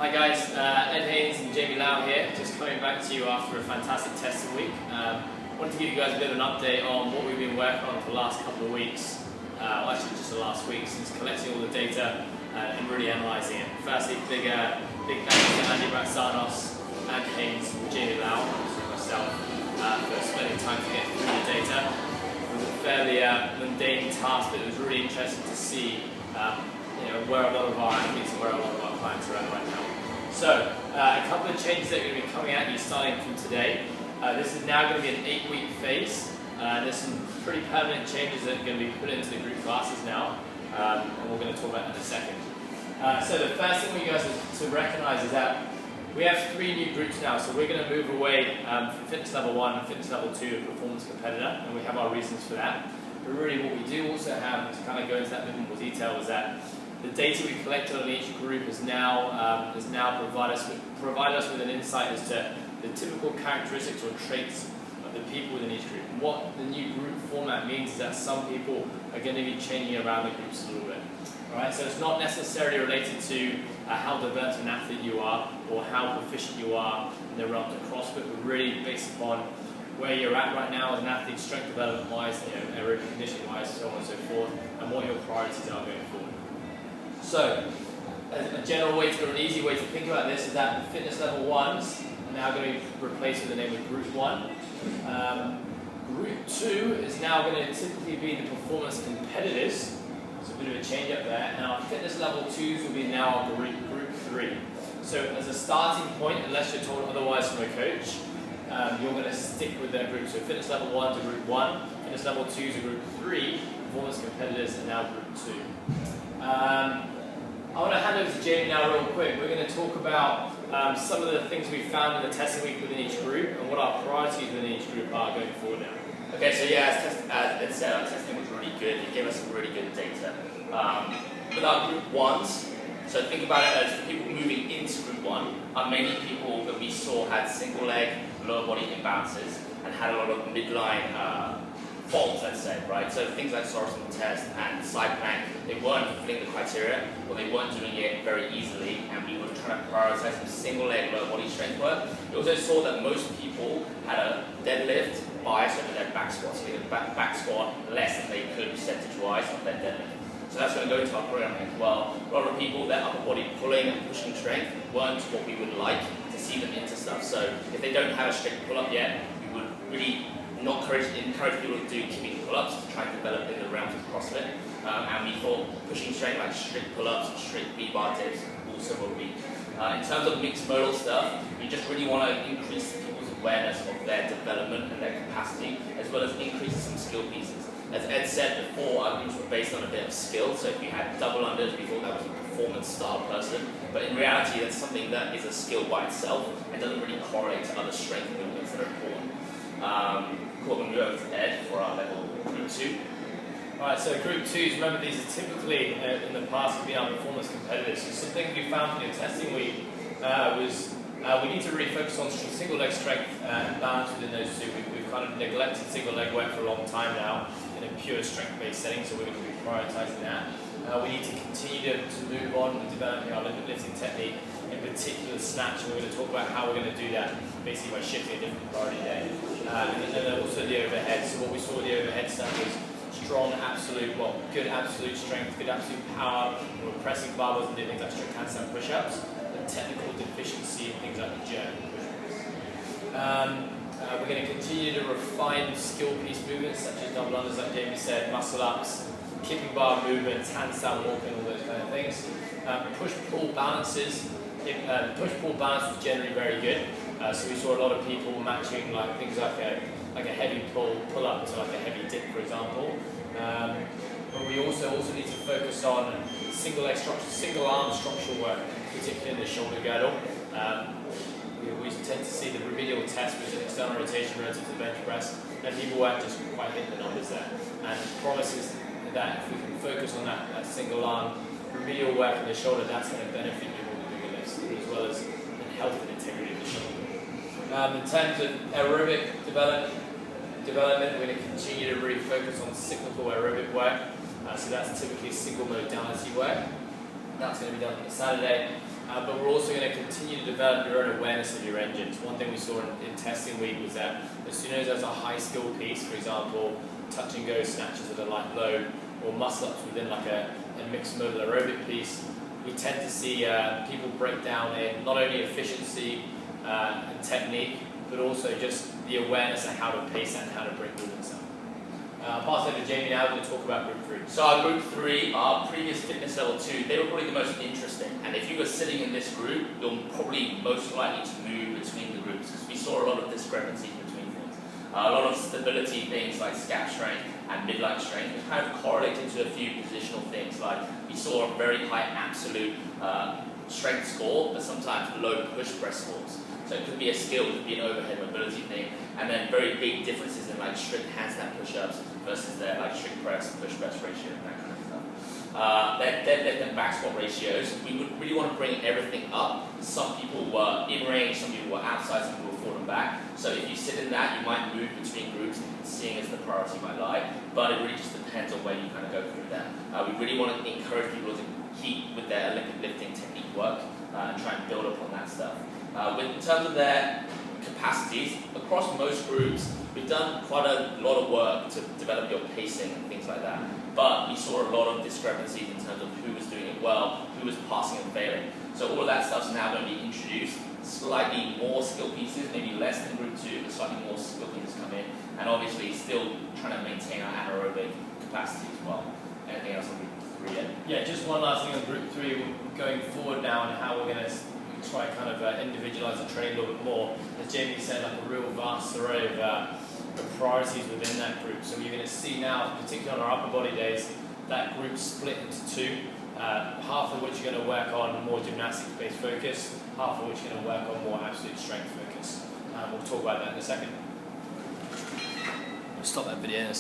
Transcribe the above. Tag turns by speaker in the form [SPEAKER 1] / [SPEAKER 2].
[SPEAKER 1] Hi guys, Ed Haynes and Jamie Lau here, just coming back to you after a fantastic testing week. Wanted to give you guys a bit of an update on what we've been working on for the last couple of weeks, well actually just the last week, since collecting all the data and really analysing it. Firstly, big thanks to Andy Bratsanos, Ed Haynes and Jamie Lau, and myself, for spending time to get through the data. It was a fairly mundane task, but it was really interesting to see where a lot of our athletes and where a lot of our clients are at right now. So, a couple of changes that are going to be coming at you starting from today. This is now going to be an 8-week phase. There's some pretty permanent changes that are going to be put into the group classes now, and we're going to talk about that in a second. So the first thing we guys to recognise is that we have 3 new groups now. So we're going to move away from fitness level 1 and fitness level 2 and performance competitor, and we have our reasons for that. But really what we do also have, to kind of go into that bit more detail, is that the data we collected on each group has now provided us with an insight as to the typical characteristics or traits of the people within each group. And what the new group format means is that some people are going to be changing around the groups a little bit. Alright, so it's not necessarily related to how developed an athlete you are or how proficient you are in the realm of CrossFit, but really based upon where you're at right now as an athlete, strength development wise, aerobic conditioning wise, so on and so forth, and what your priorities are going forward. So, a general way or an easy way to think about this is that the fitness level 1s are now going to be replaced with the name of Group 1. Group 2 is now going to typically be the performance competitors. It's a bit of a change up there. And our fitness level 2s will be now our Group 3. So, as a starting point, unless you're told otherwise from a coach, you're going to stick with that group. So, fitness level 1 to Group 1, fitness level 2 to Group 3, performance competitors are now Group 2. I want to hand over to Jamie now real quick. We're going to talk about some of the things we found in the testing week within each group and what our priorities within each group are going forward now.
[SPEAKER 2] Okay, so yeah, as Ed said, our testing was really good. It gave us some really good data. With our Group 1s, so think about it as the people moving into Group 1 are mainly people that we saw had single leg, lower body imbalances and had a lot of midline faults, let's say, right? So things like horizontal test and side plank, they weren't fulfilling the criteria, or they weren't doing it very easily, and we were trying to prioritize some single leg lower body strength work. We also saw that most people had a deadlift bias over their back squat, so they could back squat less than they could percentage-wise of their deadlift. So that's going to go into our program as well. A lot of people, their upper body pulling and pushing strength weren't what we would like to see them into stuff. So if they don't have a strict pull-up yet, we would really not encourage people to do keeping pull-ups to try and develop in the realms of CrossFit. And we thought pushing strength like strict pull-ups, strict V-bar dips also will be. In terms of mixed modal stuff, we just really want to increase people's awareness of their development and their capacity, as well as increase some skill pieces. As Ed said before, our groups were based on a bit of skill, so if we had double unders, we thought that was a performance style person, but in reality that's something that is a skill by itself and doesn't really correlate to other strength movements that are important. Cool, we'll move over to Ed for our level Group 2.
[SPEAKER 1] Alright, so Group 2s, remember these are typically, in the past, have been our performance competitors. So something we found in the testing week was we need to really focus on single leg strength and balance within those two. We've kind of neglected single leg work for a long time now in a pure strength based setting, so we're going to be prioritising that. We need to continue to move on with developing our limit lifting technique, in particular snatch, and we're going to talk about how we're going to do that basically by shifting a different priority day. And then also the overhead. So what we saw with the overhead stuff was strong absolute, good absolute strength, good absolute power. We're pressing barbells and doing things like strict handstand push-ups, and technical deficiency in things like the German push-ups. We're going to continue to refine skill piece movements such as double unders, like Jamie said, muscle ups, kipping bar movements, handstand walking, all those kind of things. Push-pull balances. Push-pull balance was generally very good. So we saw a lot of people matching like things like a heavy pull-up to like a heavy dip, for example. But we also need to focus on single arm structural work, particularly in the shoulder girdle. We tend to see the remedial test, which is external rotation relative to the bench press, and people weren't just quite hitting the numbers there. And promises that if we can focus on that single arm remedial work in the shoulder, that's going to benefit you with the bigger lifts, as well as the health and integrity of the shoulder. In terms of aerobic development, we're going to continue to really focus on cyclical aerobic work. So that's typically single modality work. That's going to be done on a Saturday. but we're also going to continue to develop your own awareness of your engines. One thing we saw in testing week was that as soon as there's a high skill piece, for example, touch and go snatches at a light load, or muscle ups within like a mixed modal aerobic piece, we tend to see people break down in not only efficiency and technique, but also just the awareness of how to pace and how to break movements up. I'll pass over to Jamie now to talk about group 3.
[SPEAKER 2] So our group 3, our previous fitness level 2, they were probably the most interesting. And if you were sitting in this group, you're probably most likely to move between the groups because we saw a lot of discrepancies between things. A lot of stability things like scap strength and midline strength, which kind of correlated to a few positional things like we saw a very high absolute strength score, but sometimes low push press scores. So it could be a skill, it could be an overhead mobility thing, and then very big differences in like strict handstand push-ups versus their like strict press, push press ratio, and that kind of stuff. Then back squat ratios, we would really want to bring everything up. Some people were in range, some people were outside, some people were forward and back. So if you sit in that, you might move between groups, seeing as the priority might lie, but it really just depends on where you kind of go through that. We really want to encourage people to keep with their Olympic lifting technique work and try and build upon that stuff. In terms of their capacities, across most groups, we've done quite a lot of work to develop your pacing and things like that. But we saw a lot of discrepancies in terms of who was doing it well, who was passing and failing. So all of that stuff's now going to be introduced. Slightly more skill pieces, maybe less than group 2, but slightly more skill pieces come in. And obviously still trying to maintain our anaerobic capacity as well. Anything else on group 3 yet?
[SPEAKER 1] Yeah, just one last thing on group 3, going forward now and how we're going to try kind of individualise the training a little bit more. As Jamie said, like a real vast array of priorities within that group. So you're going to see now, particularly on our upper body days, that group split into 2, half of which you're going to work on more gymnastics-based focus, half of which you're going to work on more absolute strength focus. We'll talk about that in a second. We'll stop that video in a